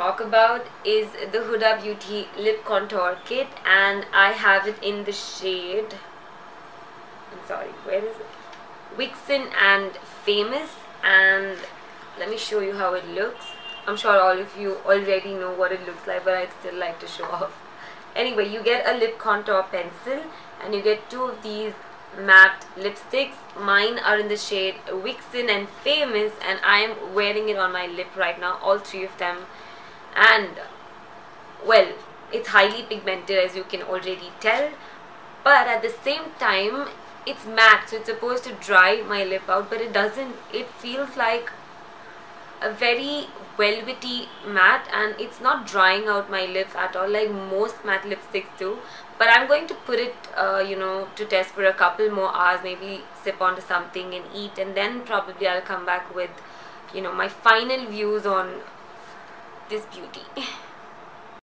talk about is the Huda Beauty lip contour kit, and I have it in the shade, I'm sorry, where is it? Vixen and Famous, and let me show you how it looks. I'm sure all of you already know what it looks like, but I'd still like to show off. Anyway, you get a lip contour pencil and you get two of these matte lipsticks. Mine are in the shade Vixen and Famous, and I am wearing it on my lip right now, all three of them. And well, it's highly pigmented, as you can already tell, but at the same time it's matte, so it's supposed to dry my lip out, but it doesn't. It feels like a very velvety matte, and it's not drying out my lips at all like most matte lipsticks do. But I'm going to put it to test for a couple more hours, maybe sip onto something and eat, and then probably I'll come back with my final views on this beauty.